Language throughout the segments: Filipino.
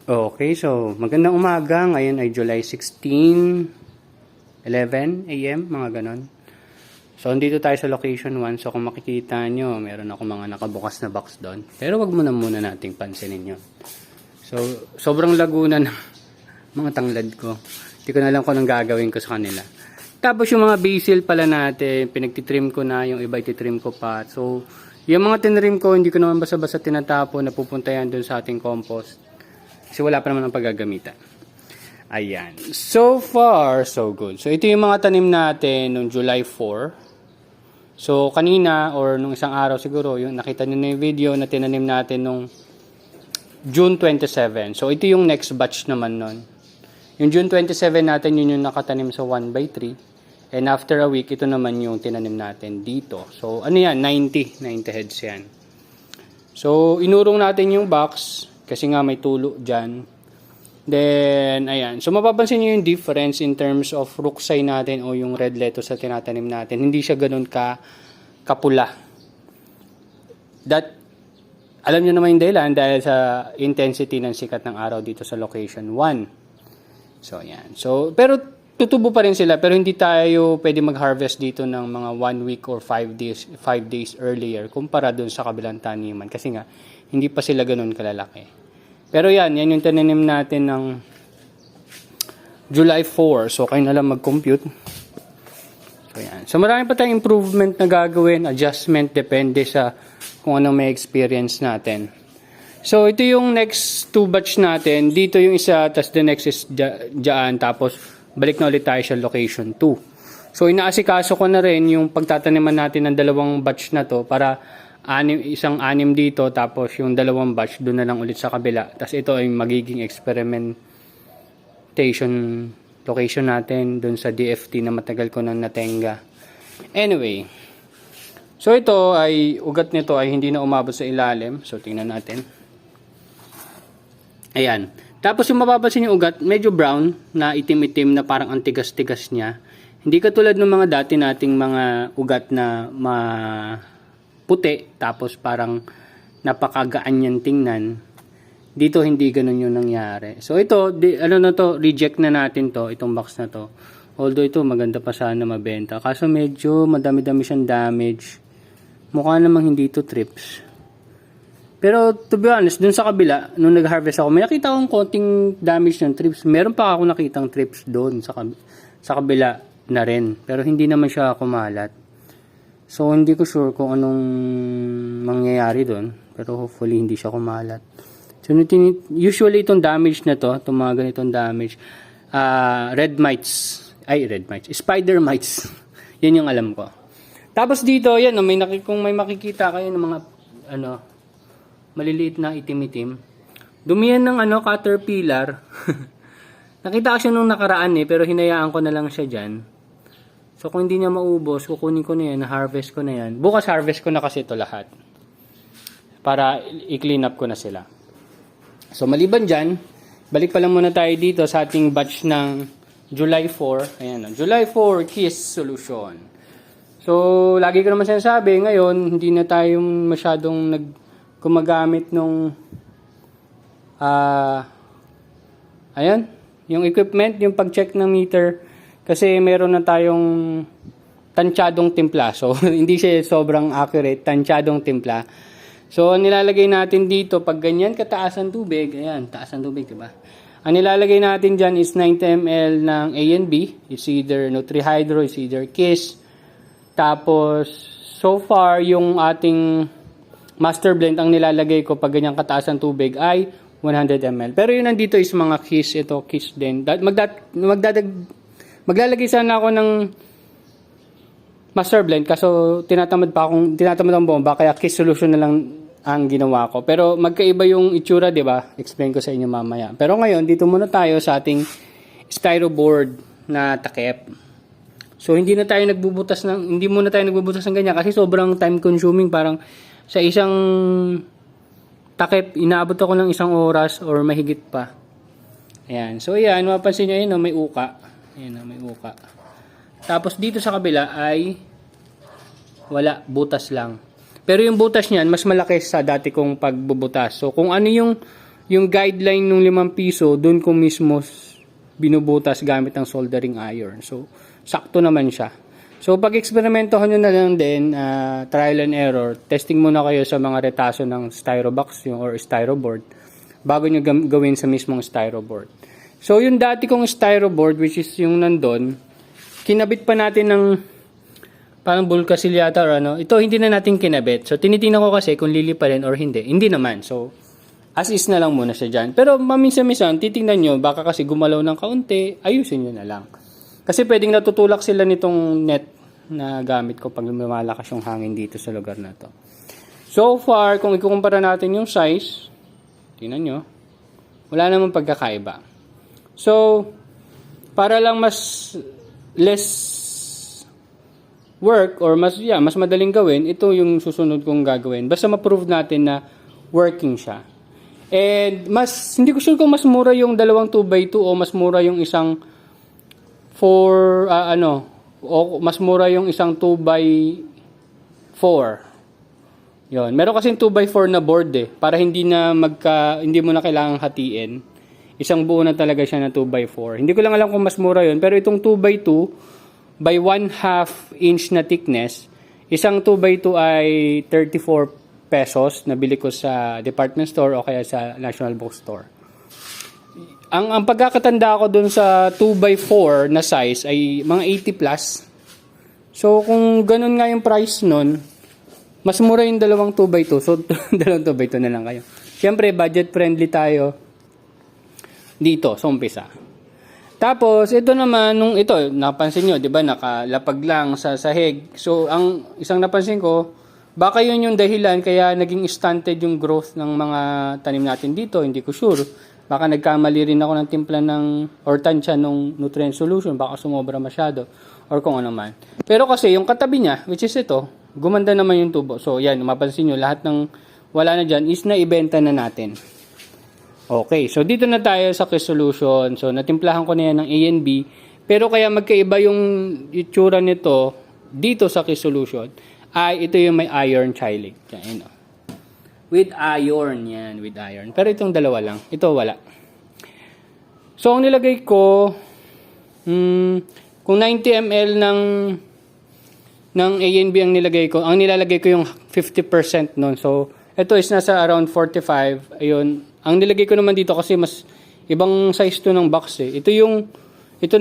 Okay, so magandang umaga. Ngayon ay July 16, 11 a.m. mga ganon. So andito tayo sa location 1. So kung makikita nyo, meron ako mga nakabukas na box doon. Pero wag muna nating pansinin yun. So sobrang laguna ng mga tanglad ko. Hindi ko na alam kung anong gagawin ko sa kanila. Tapos yung mga basil pala natin, pinagtitrim ko na, yung iba ititrim ko pa. So yung mga tinrim ko, hindi ko naman basta-basta tinatapon, napupunta yan doon sa ating compost. Kasi wala pa naman ang paggagamitan. Ayan. So far, so good. So ito yung mga tanim natin noong July 4. So kanina or nung isang araw siguro, yung nakita niyo na yung video na tinanim natin nung June 27. So ito yung next batch naman nun. Yung June 27 natin, yun yung nakatanim sa 1/3. And after a week, ito naman yung tinanim natin dito. So ano yan? 90 heads yan. So inurong natin yung box. Kasi nga may tulo dyan. Then, ayan. So, mapapansin nyo yung difference in terms of ruksay natin o yung red lettuce na tinatanim natin. Hindi siya ganun kapula. Alam nyo naman yung dahilan dahil sa intensity ng sikat ng araw dito sa location 1. So, ayan. So, pero tutubo pa rin sila. Pero hindi tayo pwede mag-harvest dito ng mga 1 week or 5 days earlier kumpara dun sa kabilang taniman. Kasi nga, hindi pa sila ganun kalalaki. Pero yan yung tinanim natin ng July 4. So, kayo na lang mag-compute. So, yan. So, marami pa tayong improvement na gagawin, adjustment, depende sa kung ano may experience natin. So, ito yung next 2 batch natin. Dito yung isa, tas the next is dyan. Tapos, balik na ulit tayo sa location 2. So, inaasikaso ko na rin yung pagtataniman natin ng 2 batch na to para isang 6 dito, tapos yung 2 batch doon na lang ulit sa kabila. Tapos ito ay magiging experimentation location natin doon sa DFT na matagal ko nang natenga. Anyway, so ito ay ugat nito ay hindi na umabot sa ilalim. So tingnan natin. Ayan. Tapos yung mapapansin yung ugat, medyo brown na itim-itim na parang antigas-tigas niya. Hindi katulad ng mga dati nating mga ugat na puti, tapos parang napakagaan yan tingnan. Dito hindi ganun yung nangyari. So ito, reject na natin to, itong box na to. Although ito maganda pa sana mabenta. Kaso medyo madami-dami siyang damage. Mukha namang hindi to trips. Pero to be honest, dun sa kabila, nung nag-harvest ako, may nakita akong konting damage ng trips. Meron pa ako nakitang trips doon sa kabila na rin. Pero hindi naman siya kumalat. So, hindi ko sure kung anong mangyayari doon. Pero hopefully, hindi siya kumalat. So, usually, itong damage na to, itong mga ganitong damage, spider mites. Yan yung alam ko. Tapos dito, yan, kung may makikita kayo ng mga, maliliit na itim-itim. Dumiyan ng, caterpillar. Nakita ko siya nung nakaraan pero hinayaan ko na lang siya dyan. So, kung hindi niya maubos, kukunin ko na yan, harvest ko na yan. Bukas harvest ko na kasi ito lahat. Para i-clean up ko na sila. So, maliban dyan, balik pa lang muna tayo dito sa ating batch ng July 4. Ayan, July 4 Kiss Solution. So, lagi ko naman sinasabi, ngayon, hindi na tayo masyadong gumagamit nung yung equipment, yung pag-check ng meter. Kasi meron na tayong tansyadong timpla. So, hindi siya sobrang accurate. Tansyadong timpla. So, ang nilalagay natin dito, pag ganyan kataas ang tubig, ayan, taas ang tubig, diba? Ang nilalagay natin dyan is 90 ml ng A and B. It's either Nutrihydro, it's either Kiss. Tapos, so far, yung ating master blend, ang nilalagay ko pag ganyan kataas ang tubig ay 100 ml. Pero yun nandito is mga Kiss. Ito, Kiss din. Maglalagay sana ako ng master blend kaso tinatamad ang bomba kaya Kiss solution na lang ang ginawa ko. Pero magkaiba yung itsura, 'di ba? Explain ko sa inyo mamaya. Pero ngayon dito muna tayo sa ating styro board na takip. So hindi muna tayo nagbubutas ng ganyan kasi sobrang time consuming, parang sa isang takip inaabot ako ng 1 oras or mahigit pa. Ayan. So ayan, mapapansin niyo yun, may uka. Ayan, may uka. Tapos dito sa kabila ay wala, butas lang. Pero yung butas niyan mas malaki sa dati kong pagbubutas. So kung ano yung yung guideline ng 5 piso, doon ko mismo binubutas gamit ng soldering iron. So, sakto naman siya. So, pag eksperimentohan nyo na lang din, trial and error, testing muna kayo sa mga retaso ng styrobox or styroboard bago nyo gawin sa mismong styroboard. So, yung dati kong styroboard, which is yung nandun, kinabit pa natin ng parang bulkasil yata or ano. Ito, hindi na natin kinabit. So, tinitingnan ko kasi kung lilipalin or hindi. Hindi naman. So, as is na lang muna siya dyan. Pero, maminsan-minsan, titingnan nyo, baka kasi gumalaw ng kaunti, ayusin nyo na lang. Kasi pwedeng natutulak sila nitong net na gamit ko pag lumalakas yung hangin dito sa lugar na to. So far, kung ikukumpara natin yung size, tingnan nyo, wala namang pagkakaiba. So, para lang mas less work or mas madaling gawin, ito yung susunod kong gagawin. Basta ma-prove natin na working siya. And hindi ko sure kung mas mura yung dalawang 2x2 o mas mura yung isang o mas mura yung isang 2x4. Yon. Meron kasing 2x4 na board para hindi mo na kailangang hatiin. Isang buo na talaga siya na 2x4. Hindi ko lang alam kung mas mura yon, pero itong 2x2 by 1/2 inch na thickness, isang 2x2 ay 34 pesos na bili ko sa department store o kaya sa National Bookstore. Ang pagkakatanda ko dun sa 2x4 na size ay mga 80 plus. So, kung ganun nga yung price nun, mas mura yung dalawang 2x2. So, dalawang 2x2 na lang kayo. Siyempre, budget friendly tayo dito sa umpisa. Tapos, ito naman, napansin nyo, di ba, nakalapag lang sa sahig. So, ang isang napansin ko, baka yun yung dahilan kaya naging stunted yung growth ng mga tanim natin dito. Hindi ko sure. Baka nagkamali rin ako ng timpla or tansya ng nutrient solution. Baka sumobra masyado. Or kung ano man. Pero kasi yung katabi niya, which is ito, gumanda naman yung tubo. So yan, mapansin nyo, lahat ng wala na dyan is naibenta na natin. Okay, so dito na tayo sa Key Solution. So natimplahan ko na yan ng A and B. Pero kaya magkaiba yung itsura nito dito sa Key Solution ay ito yung may iron chylate. Yan, with iron yan, with iron. Pero itong dalawa lang. Ito wala. So, ang nilagay ko, kung 90 ml ng A and B ang nilalagay ko yung 50% nun. So, ito is nasa around 45. Ayun. Ang nilagay ko naman dito kasi mas ibang size to ng box Ito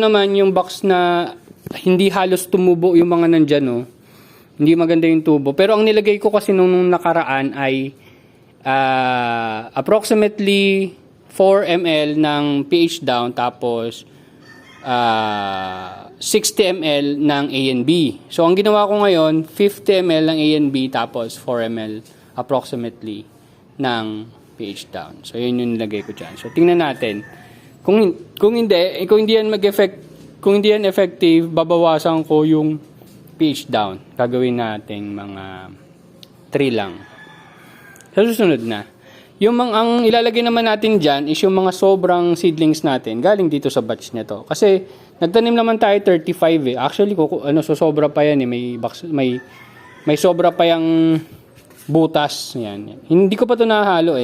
naman yung box na hindi halos tumubo yung mga nandyan, Hindi maganda yung tubo. Pero ang nilagay ko kasi nung nakaraan ay approximately 4 ml ng pH down tapos 60 ml ng A and B. So, ang ginawa ko ngayon, 50 ml ng A and B tapos 4 ml approximately ng pH down. So, yun yung nilagay ko dyan. So, tingnan natin. Kung hindi yan effective, babawasan ko yung pH down. Gagawin natin mga 3 lang. Sa susunod na. Ang ilalagay naman natin dyan is yung mga sobrang seedlings natin galing dito sa batch nito. Kasi nagtanim naman tayo 35 Actually, sobra pa yan may sobra pa yung butas. Yan. Hindi ko pa ito nahalo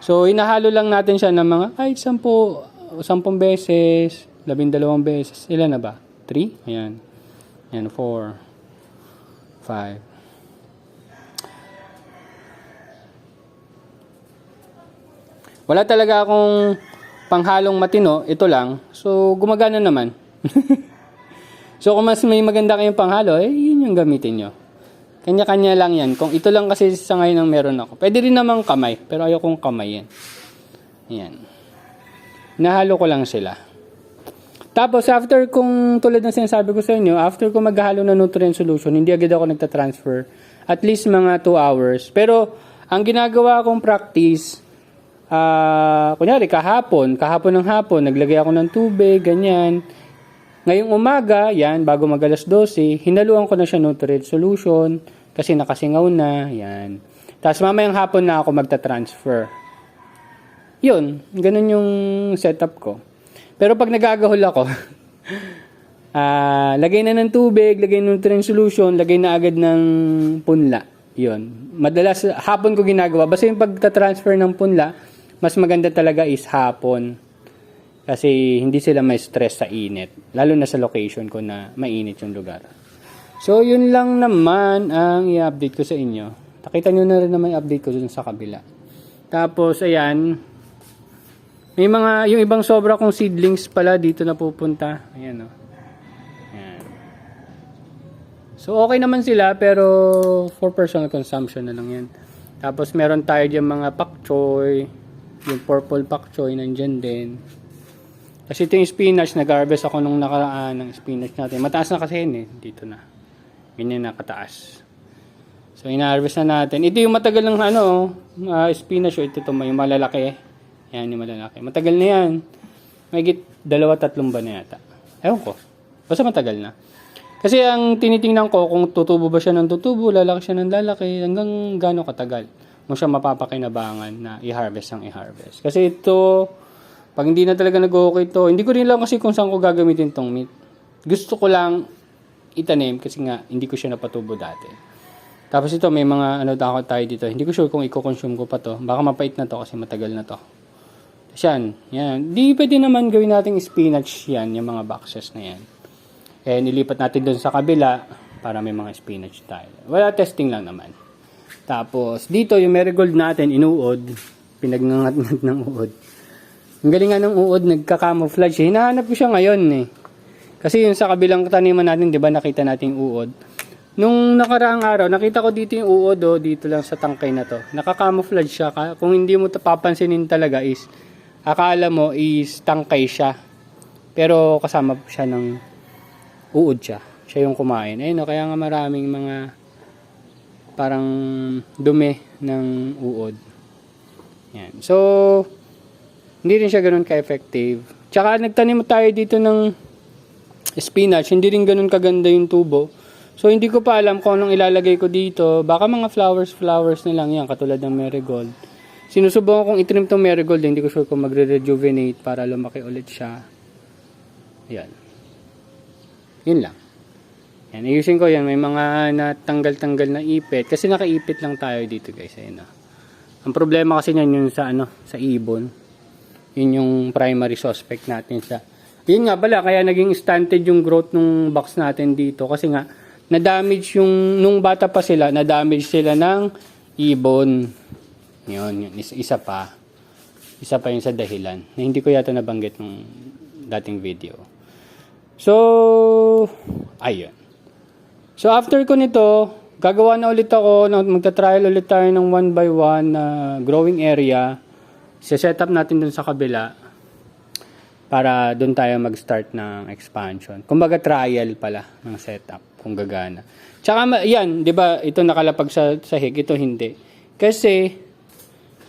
So, hinahalo lang natin siya ng mga 10 beses, 12 beses. Ilan na ba? 3? Ayan. Ayan, 4, 5. Wala talaga akong panghalong matino, ito lang. So, gumagana naman. So, kung mas may maganda kayong panghalo, yun yung gamitin nyo. Kanya-kanya lang yan. Kung ito lang kasi sa ngayon ang meron ako. Pwede rin namang kamay, pero ayokong kamay yan. Ayan. Nahalo ko lang sila. Tapos, after kung tulad ng sinasabi ko sa inyo, after ko maghalo ng nutrient solution, hindi agad ako nagtatransfer. At least mga 2 hours. Pero, ang ginagawa kong practice, kunyari kahapon ng hapon, naglagay ako ng tubig, ganyan. Ngayong umaga, yan, bago mag-alas 12, hinaluan ko na siya nutrient solution kasi nakasingaw na, yan. Tapos mamayang hapon na ako magta-transfer. Yun, ganun yung setup ko. Pero pag nagagahol ako, lagay na ng tubig, lagay ng nutrient solution, lagay na agad ng punla. Yun. Madalas, hapon ko ginagawa. Basta yung pagta-transfer ng punla, mas maganda talaga is hapon. Kasi hindi sila may stress sa init. Lalo na sa location ko na mainit yung lugar. So, yun lang naman ang i-update ko sa inyo. Nakita nyo na rin na may update ko dun sa kabila. Tapos, ayan. May mga, yung ibang sobra kong seedlings pala dito na pupunta. Ayan, o. Ayan. So, okay naman sila, pero for personal consumption na lang yan. Tapos, meron tayo dyan mga pak choy. Yung purple pak choy, nandyan din. Kasi ito yung spinach, nag-harvest ako nung nakaraan ng spinach natin. Mataas na kasi yun eh. Dito na. Ganyan na kataas. So, ina-harvest na natin. Ito yung matagal ng spinach. Ito yung malalaki. Yan yung malalaki. Matagal na yan. May 2-3 ba na yata. Ewan ko. Basta matagal na. Kasi ang tinitingnan ko, kung tutubo ba siya ng tutubo, lalaki siya ng lalaki, hanggang gano'ng katagal mo siya mapapakinabangan na i-harvest ang i-harvest. Kasi ito, pag hindi na talaga nag-okay to, hindi ko rin lang kasi kung saan ko gagamitin tong meat. Gusto ko lang itanim kasi nga hindi ko siya napatubo dati. Tapos ito may mga tayo dito. Hindi ko sure kung i-consume ko pa to. Baka mapait na to kasi matagal na to. Yan. Di pwede naman gawin nating spinach yan, yung mga boxes na yan. And ilipat natin doon sa kabila para may mga spinach tayo. Wala, testing lang naman. Tapos dito yung marigold natin inuod. Pinagngangat ng uod. Ang galing nga ng uod, nagka-camouflage. Hinahanap ko siya ngayon eh. Kasi yung sa kabilang taniman natin, di ba, nakita natin yung uod. Nung nakaraang araw, nakita ko dito yung uod, dito lang sa tangkay na to. Naka-camouflage siya. Kung hindi mo papansinin talaga is, akala mo is tangkay siya. Pero kasama siya ng uod siya. Siya yung kumain. Ayun, kaya nga maraming mga parang dumi ng uod. Yan. So, hindi rin siya ganun ka-effective. Tsaka nagtanim tayo dito ng spinach, hindi rin ganun kaganda yung tubo. So hindi ko pa alam kung anong ilalagay ko dito. Baka mga flowers na lang yan, katulad ng marigold. Sinusubukan kong itrim tong marigold, hindi ko sure kung magre-rejuvenate para lumaki ulit siya. Yan. Yun lang. Yan, ayusin ko yan. May mga natanggal-tanggal na ipit. Kasi nakaipit lang tayo dito guys. Ayun, ang problema kasi niyan yun sa ibon. Yun yung primary suspect natin sa. Yun nga pala, kaya naging stunted yung growth ng box natin dito. Kasi nga, na-damage nung bata pa sila, na-damage sila ng ibon. Yun, isa pa. Isa pa yun sa dahilan. Na hindi ko yata nabanggit nung dating video. So, ayun. So, after ko nito, gagawa na ulit ako, magta-trial ulit tayo ng 1 by 1 growing area. Set up natin dun sa kabila para dun tayo mag-start ng expansion. Kumbaga trial pala ng setup kung gagana. Tsaka yan, 'di ba? Ito nakalapag sa hig, ito hindi. Kasi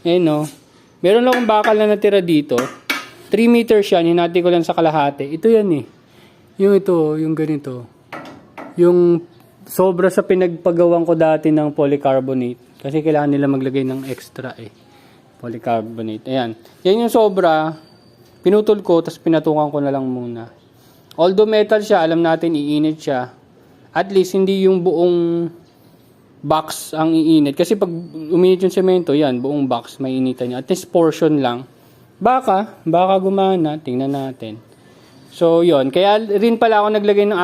meron akong bakal na natira dito. 3 meters yan, hinati ko lang sa kalahati. Ito yan eh. Yung ganito. Yung sobra sa pinagpagawan ko dati ng polycarbonate. Kasi kailangan nila maglagay ng extra eh. Polycarbonate. Ayan. Yan yung sobra. Pinutol ko, tapos pinatukan ko na lang muna. Although metal siya, alam natin iinit siya. At least, hindi yung buong box ang iinit. Kasi pag uminit yung semento, yan, buong box, may initan niya. At least portion lang. Baka gumana. Tingnan natin. So, yon. Kaya rin pala ako naglagay ng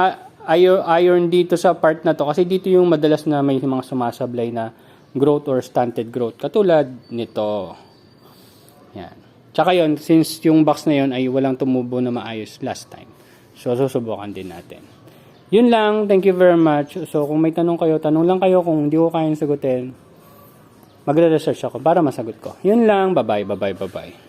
iron dito sa part na to. Kasi dito yung madalas na may mga sumasablay na growth or stunted growth. Katulad nito. Yan. Tsaka yun, since yung box na yun ay walang tumubo na maayos last time. So, susubukan din natin. Yun lang. Thank you very much. So, kung may tanong kayo, tanong lang kayo. Kung hindi ko kayang sagutin, magre-research ako para masagot ko. Yun lang. Bye-bye.